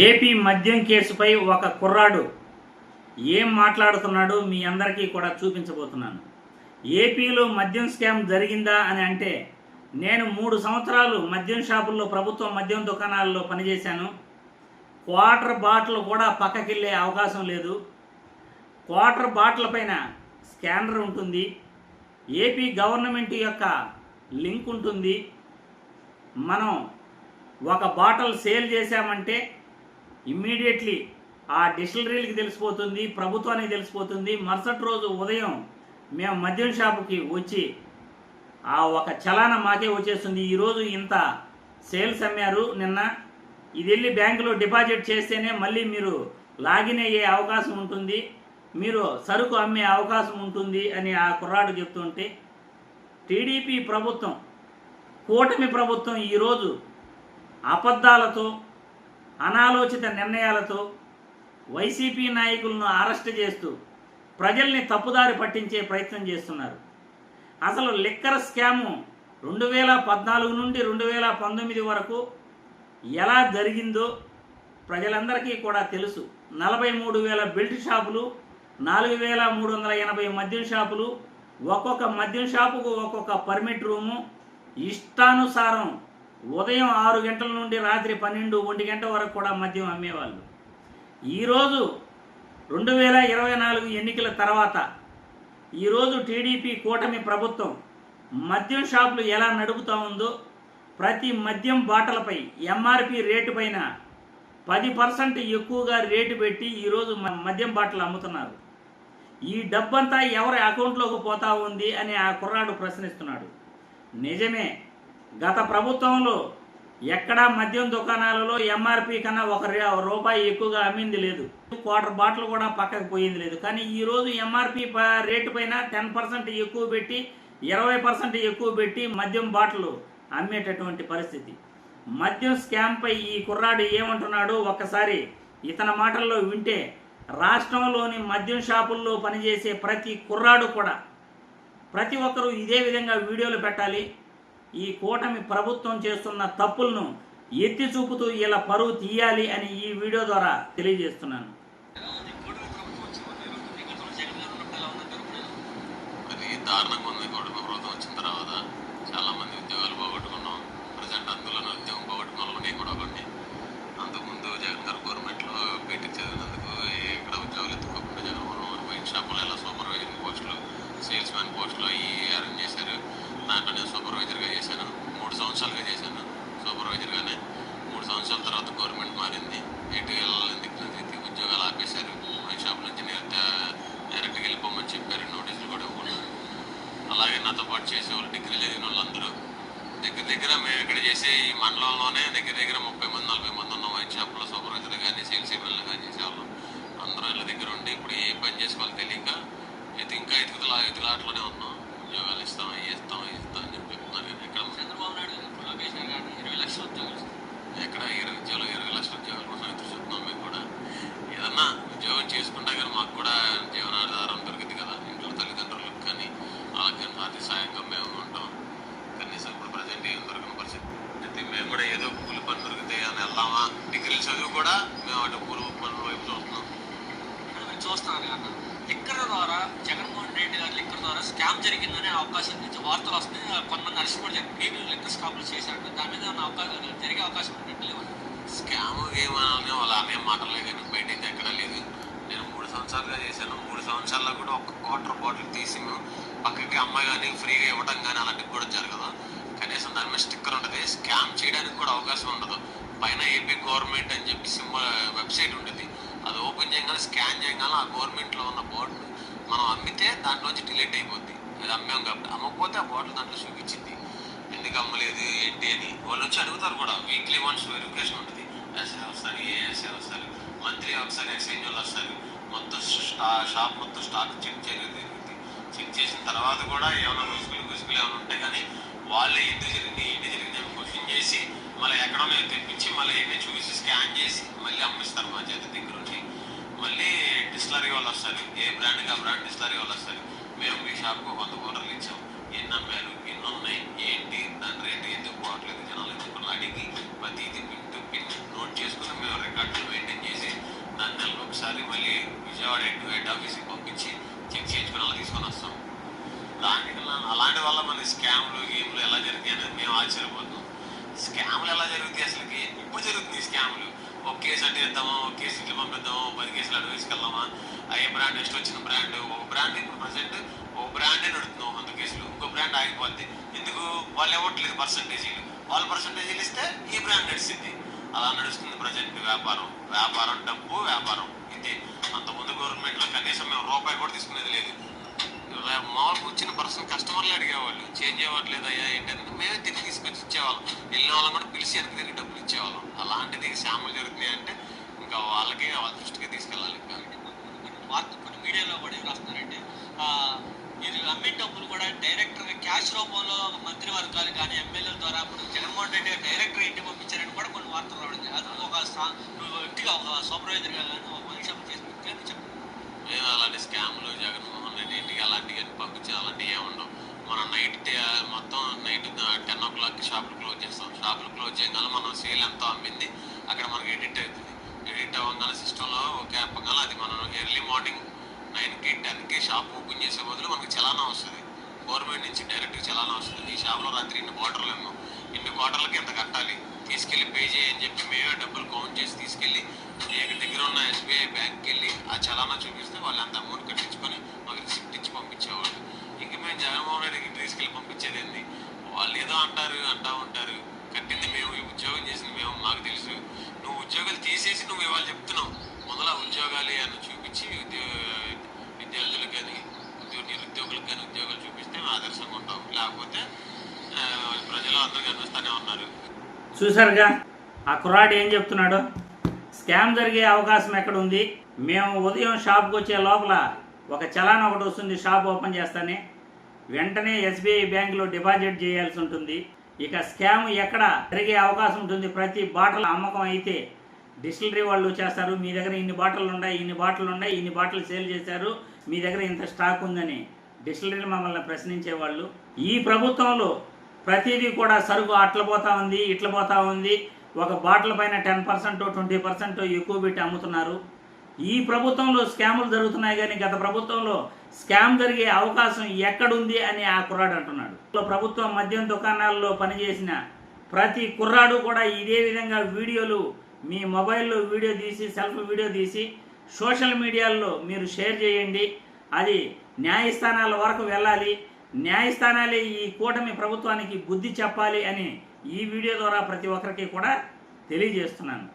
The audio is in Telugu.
ఏపీ మద్యం కేసుపై ఒక కుర్రాడు ఏం మాట్లాడుతున్నాడో మీ అందరికీ కూడా చూపించబోతున్నాను. ఏపీలో మద్యం స్కామ్ జరిగిందా అని అంటే, నేను 3 సంవత్సరాలు మద్యం షాపుల్లో, ప్రభుత్వ మద్యం దుకాణాల్లో పనిచేశాను. క్వార్టర్ బాటిల్ కూడా పక్కకెళ్ళే అవకాశం లేదు. క్వార్టర్ బాటిల్ పైన స్కానర్ ఉంటుంది. ఏపీ గవర్నమెంట్ యొక్క లింక్ ఉంటుంది. మనం ఒక బాటిల్ సేల్ చేశామంటే ఇమ్మీడియట్లీ ఆ డిస్టిలరీలకి తెలిసిపోతుంది, ప్రభుత్వానికి తెలిసిపోతుంది. మరుసటి రోజు ఉదయం మేము మద్యం షాపుకి వచ్చి ఆ ఒక చలానా మాకే వచ్చేస్తుంది. ఈరోజు ఇంత సేల్స్ అమ్మారు, నిన్న ఇది వెళ్ళి బ్యాంకులో డిపాజిట్ చేస్తేనే మళ్ళీ మీరు లాగిన్ అయ్యే అవకాశం ఉంటుంది, మీరు సరుకు అమ్మే అవకాశం ఉంటుంది అని ఆ కుర్రాడు చెప్తుంటే, టీడీపీ ప్రభుత్వం, కూటమి ప్రభుత్వం ఈరోజు అబద్ధాలతో, అనాలోచిత నిర్ణయాలతో వైసీపీ నాయకులను అరెస్ట్ చేస్తూ ప్రజల్ని తప్పుదారి పట్టించే ప్రయత్నం చేస్తున్నారు. అసలు లిక్కర్ స్కాము 2014 నుండి 2019 వరకు ఎలా జరిగిందో ప్రజలందరికీ కూడా తెలుసు. 43,000 బెల్ట్ షాపులు, 4,380 మద్యం షాపులు, ఒక్కొక్క మద్యం షాపుకు ఒక్కొక్క పర్మిట్ రూము, ఇష్టానుసారం ఉదయం 6 గంటల నుండి రాత్రి 12-1 గంట వరకు కూడా మద్యం అమ్మేవాళ్ళు. ఈరోజు 2024 ఎన్నికల తర్వాత ఈరోజు టీడీపీ కూటమి ప్రభుత్వం మద్యం షాపులు ఎలా నడుపుతూ ఉందో, ప్రతి మద్యం బాటలపై ఎంఆర్పి రేటు పైన 10% ఎక్కువగా రేటు పెట్టి ఈరోజు మద్యం బాటలు అమ్ముతున్నారు. ఈ డబ్బంతా ఎవరి అకౌంట్లోకి పోతా ఉంది అని ఆ కుర్రాడు ప్రశ్నిస్తున్నాడు. నిజమే, గత ప్రభుత్వంలో ఎక్కడా మద్యం దుకాణాలలో ఎంఆర్పి కన్నా ₹1 ఎక్కువగా అమ్మింది లేదు. క్వార్టర్ బాటిల్ కూడా పక్కకు పోయింది లేదు. కానీ ఈరోజు ఎంఆర్పి రేటు పైన 10% ఎక్కువ పెట్టి, 20% ఎక్కువ పెట్టి మద్యం బాటిల్ అమ్మేటటువంటి పరిస్థితి. మద్యం స్కామ్పై ఈ కుర్రాడు ఏమంటున్నాడో ఒక్కసారి ఇతని మాటల్లో వింటే, రాష్ట్రంలోని మద్యం షాపుల్లో పనిచేసే ప్రతి కుర్రాడు కూడా, ప్రతి ఒక్కరూ ఇదే విధంగా వీడియోలు పెట్టాలి. ఈ కూటమి ప్రభుత్వం చేస్తున్న తప్పులను ఎత్తి చూపుతూ ఇలా పరువు తీయాలి అని ఈ వీడియో ద్వారా తెలియజేస్తున్నాను. దారుణంగా ఉంది. కూటమి ప్రభుత్వం వచ్చిన తర్వాత చాలా మంది ఉద్యోగాలు పోగొట్టుకున్నాం. ప్రజెంట్ అందులో ఉద్యోగం పోగొట్టుకున్న వాళ్ళు నేను కూడా ఒకటి. అంతకుముందు జగన్ గారు గవర్నమెంట్లో బీటెక్ చదివినందుకు ఇక్కడ ఉద్యోగాలు ఎత్తుకోకుండా జగన్మోహన్ వైన్ షాపులో ఎలా సూపర్వైజర్ పోస్టులు, సేల్స్ మ్యాన్ పోస్టులు అవి అరేంజ్ చేశారు. దాంట్లో నేను సూపర్వైజర్గా చేశాను. 3 సంవత్సరాలుగా చేశాను సూపర్వైజర్గానే. 3 సంవత్సరాల తర్వాత గవర్నమెంట్ మారింది. ఎటు వెళ్ళాలని ఉద్యోగాలు ఆపేశారు. వైన్ షాప్ నుంచి డైరెక్ట్గా వెళ్ళిపోమని చెప్పారు. నోటీసులు కూడా ఇవ్వకున్నారు. అలాగే నాతో పాటు చేసేవాళ్ళు, డిగ్రీ చదివిన వాళ్ళందరూ దగ్గర మేము ఇక్కడ చేసే ఈ మండలంలోనే దగ్గర 30-40 మంది ఉన్నాం. వైన్ షాప్లో సూపర్వైజర్ కానీ, సేల్స్ ఎమ్మెల్యే కానీ చేసేవాళ్ళం. అందరూ వీళ్ళ దగ్గర ఉండి ఇప్పుడు ఏ పని చేసుకోవాలో తెలియక ఇంకా ఎదుగులాటలోనే ఉన్నాం. ఉద్యోగాలు ఇస్తాం అని చెప్పి చెప్తున్నారు. కానీ ఎక్కడ చంద్రబాబు నాయుడు లోకేష్ గారు 20 లక్షల ఉద్యోగాలు, ఎక్కడ 20 లక్షల ఉద్యోగాల కోసం ఎదురు చూస్తున్నాం. మేము కూడా ఏదన్నా ఉద్యోగం చేసుకుంటా కానీ మాకు కూడా జీవనాధారం దొరికింది కదా. ఇంట్లో తల్లిదండ్రులకు కానీ వాళ్ళకి కానీ ఆర్థిక సాయంగా మేము ఉంటాం. కనీసం ఇప్పుడు ప్రజెంట్ ఏం దొరికిన పరిస్థితి. మేము కూడా ఏదో కూలి పని దొరికితే అని వెళ్దామా, డిగ్రీలు చదువు కూడా మేము అటు కూలి పనుల వైపు చూస్తున్నాను కదా. లిక్కర్ ద్వారా జగన్మోహన్ రెడ్డి గారి లిక్కర్ ద్వారా స్కామ్ జరిగిందనే అవకాశం నుంచి వార్తలు వస్తున్నాయి. కొంతమంది అరెస్ట్ కూడా జరిగింది. లిక్కర్ స్కామ్లు చేశాడు. దాని మీద అవకాశం జరిగే అవకాశం ఉన్నట్టు లేవు. స్కామ్ ఏమన్నా వాళ్ళు అనే మాటలే కానీ బయట అయితే ఎక్కడా లేదు. నేను 3 సంవత్సరాలుగా చేశాను. 3 సంవత్సరాల్లో కూడా ఒక క్వార్టర్ బాటిల్ తీసి మేము పక్కకి అమ్మాయి కానీ ఫ్రీగా ఇవ్వడం కానీ అలాంటివి కూడా జరగదు. కనీసం దాని మీద స్టిక్కర్ ఉంటుంది. స్కామ్ చేయడానికి కూడా అవకాశం ఉండదు. పైన ఏపీ గవర్నమెంట్ అని చెప్పి వెబ్సైట్ ఉంటుంది. అది ఓపెన్ చేయగానే, స్కాన్ చేయగానే ఆ గవర్నమెంట్లో ఉన్న బోర్డు మనం అమ్మితే దాంట్లోంచి డిలీట్ అయిపోద్ది. అది అమ్మాం కాబట్టి. అమ్మకపోతే ఆ బాటిల్ దాంట్లో చూపించింది. ఎందుకు అమ్మలేదు ఏంటి అని వాళ్ళు వచ్చి అడుగుతారు కూడా. వీక్లీ వన్స్ వెరిఫికేషన్ ఉంటుంది. ఎస్ఐ వస్తారు, ఏఎస్ఐ వస్తారు, మంత్లీ ఒకసారి ఎక్స్చేంజ్ వాళ్ళు వస్తారు. మొత్తం షాప్ మొత్తం స్టాక్ చెక్ చేయలేదు. చెక్ చేసిన తర్వాత కూడా ఏమైనా గుసుగులు ఏమైనా ఉంటాయి కానీ వాళ్ళు ఎందుకు జరిగింది క్వశ్చన్ చేసి మళ్ళీ ఎక్కడో మేము తెప్పించి మళ్ళీ ఎన్ని చూసి స్కాన్ చేసి మళ్ళీ అమ్మిస్తారు మా చేతి దగ్గర నుంచి. మళ్ళీ డిస్టిలరీ వాళ్ళు వస్తారు. ఏ బ్రాండ్కి ఆ బ్రాండ్ డిస్టిలరీ వాళ్ళు వస్తారు. మేము మీ షాప్కు 100 కూరలు ఇచ్చాం, ఎన్ని అమ్మారు, ఎన్ని ఉన్నాయి, ఏంటి, దాని రేటు ఎందుకు పోవట్లేదు, జనాలు ఎందుకు అడిగి ప్రతిదీ పిన్ టు పిన్ నోట్ చేసుకుని మేము రికార్డు విజయవాడ హెడ్ ఆఫీస్కి పంపించి చెక్ చేయించుకుని అలా తీసుకొని వస్తాం. దానికి అలాంటి వల్ల మన స్కామ్లు గేమ్లు ఎలా జరుగుతాయి అనేది మేము ఆశ్చర్యపోతున్నాం. స్కామ్లు ఎలా జరుగుతాయి అసలుకి? ఇప్పుడు జరుగుతుంది స్కామ్లు. ఒక కేసు అంటే ఇద్దామా, ఒక కేసు ఇట్లా పంపిద్దామా, 10 కేసులు అటు తీసుకెళ్దామా, అయ్యే బ్రాండ్ నెక్స్ట్ వచ్చిన బ్రాండ్, ఒక బ్రాండ్ ఇప్పుడు ప్రజెంట్ ఒక బ్రాండే నడుతున్నాం 100 కేసులు, ఇంకో బ్రాండ్ ఆగిపోద్ది. ఎందుకు? వాళ్ళు ఇవ్వట్లేదు పర్సంటేజీలు, వాళ్ళు పర్సంటేజీలు ఇస్తే ఈ బ్రాండ్ నడిచింది. అలా నడుస్తుంది ప్రజెంట్ వ్యాపారం డబ్బు వ్యాపారం ఇది. అంతకుముందు గవర్నమెంట్లో కనీసం మేము రూపాయి కూడా తీసుకునేది లేదు. మామూలుగా వచ్చిన పర్సన్ కస్టమర్లు అడిగేవాళ్ళు, చేంజ్ అవ్వట్లేదు అయ్యా ఏంటంటే మేమే తిరిగి తీసుకొచ్చి ఇచ్చేవాళ్ళం. వెళ్ళిన వాళ్ళని కూడా పిలిచి వెనక్కి తిరిగి డబ్బులు ఇచ్చేవాళ్ళం. అలాంటిది శాములు జరుగుతున్నాయి అంటే ఇంకా వాళ్ళకి వాళ్ళ దృష్టికి తీసుకెళ్ళాలి. కొన్ని మీడియాలో కూడా ఏం రాస్తున్నారంటే ఇది అమ్మే డబ్బులు కూడా డైరెక్ట్గా క్యాష్ రూపంలో మంత్రివర్గాలు కానీ ఎమ్మెల్యేల ద్వారా ఇప్పుడు జగన్మోహన్ రెడ్డి డైరెక్టర్ ఇంటికి పంపించారని కూడా కొన్ని వార్తలు రావడం. అది ఒక వ్యక్తిగా ఒక సూపర్వైజర్గా కానీ ఒక వర్క్షాప్ చేసి చెప్పండి. లేదు, అలాంటి స్కామ్లు జగన్మోహన్ రెడ్డి ఇంటికి అలాంటివి పంపించే అలాంటివి ఏమి ఉండవు. మనం మొత్తం నైట్ 10 o'clock షాపులు క్లోజ్ చేస్తాం. షాపులు క్లోజ్ చేయగానే మనం సేల్ ఎంతో అమ్మింది అక్కడ మనకి ఎడిట్ అవుతుంది. ఎడిట్ అవ్వగానే సిస్టంలో ఒక యాప్గానే అది మనం ఎర్లీ మార్నింగ్ 9కి 10కి షాప్ ఓపెన్ చేసే బదులు మనకి చలానా వస్తుంది. గవర్నమెంట్ నుంచి డైరెక్ట్గా చలానా వస్తుంది. ఈ షాప్లో రాత్రి ఇన్ని క్వార్టర్లు ఏమో, ఇన్ని క్వార్టర్లకి ఎంత కట్టాలి, తీసుకెళ్ళి పే చేయని చెప్పి మేమే డబ్బులు కౌంట్ చేసి తీసుకెళ్ళి మీకు దగ్గర ఉన్న SBI బ్యాంక్కి వెళ్ళి ఆ చలానా చూపిస్తే వాళ్ళు అంత అమౌంట్ కట్టించుకొని మాకు రిసిప్ట్ ఇచ్చి పంపించేవాళ్ళు. ఇంక మేము జగన్మోహన్ రెడ్డికి తీసుకెళ్ళి పంపించేది ఏంది? వాళ్ళు ఏదో అంటా ఉంటారు. కట్టింది మేము, ఈ ఉద్యోగం చేసింది మేము, మాకు తెలుసు. నువ్వు ఉద్యోగాలు తీసేసి నువ్వు ఇవాళ చెప్తున్నావు. మొదల ఉద్యోగాలు అని చూపించి విద్యార్థులకు కానీ నిరుద్యోగులకు కానీ ఉద్యోగాలు చూపిస్తే ఆదర్శంగా ఉంటాం. లేకపోతే ప్రజలు అందరూ కనిపిస్తూనే ఉన్నారు. చూసారుగా ఆ కుర్రాడు ఏం చెప్తున్నాడు? స్కామ్ జరిగే అవకాశం ఎక్కడ ఉంది? మేము ఉదయం షాప్కి వచ్చే లోపల ఒక చలాన్ ఒకటి వస్తుంది, షాప్ ఓపెన్ చేస్తానే వెంటనే SBI బ్యాంకులో డిపాజిట్ చేయాల్సి ఉంటుంది. ఇక స్కామ్ ఎక్కడ జరిగే అవకాశం ఉంటుంది? ప్రతి బాటిల్ అమ్మకం అయితే డిస్టిలరీ వాళ్ళు చేస్తారు, మీ దగ్గర ఇన్ని బాటిల్ ఉన్నాయి, ఇన్ని బాటిల్ సేల్ చేశారు, మీ దగ్గర ఇంత స్టాక్ ఉందని డిస్టిలరీలు మమ్మల్ని ప్రశ్నించేవాళ్ళు. ఈ ప్రభుత్వంలో ప్రతిదీ కూడా సరుకు అట్ల పోతా ఉంది. ఒక బాటిల్ పైన 10% 20% ఎక్కువ పెట్టి అమ్ముతున్నారు. ఈ ప్రభుత్వంలో స్కాములు జరుగుతున్నాయి కానీ గత ప్రభుత్వంలో స్కామ్ జరిగే అవకాశం ఎక్కడుంది అని ఆ కుర్రాడు అంటున్నాడు. ప్రభుత్వం మద్యం దుకాణాల్లో పనిచేసిన ప్రతి కుర్రాడు కూడా ఇదే విధంగా వీడియోలు మీ మొబైల్లో సెల్ఫ్ వీడియో తీసి సోషల్ మీడియాల్లో మీరు షేర్ చేయండి. అది న్యాయస్థానాల వరకు వెళ్ళాలి. న్యాయస్థానాలే ఈ కూటమి ప్రభుత్వానికి బుద్ధి చెప్పాలి అని ఈ వీడియో ద్వారా ప్రతి ఒక్కరికి కూడా తెలియజేస్తున్నాను.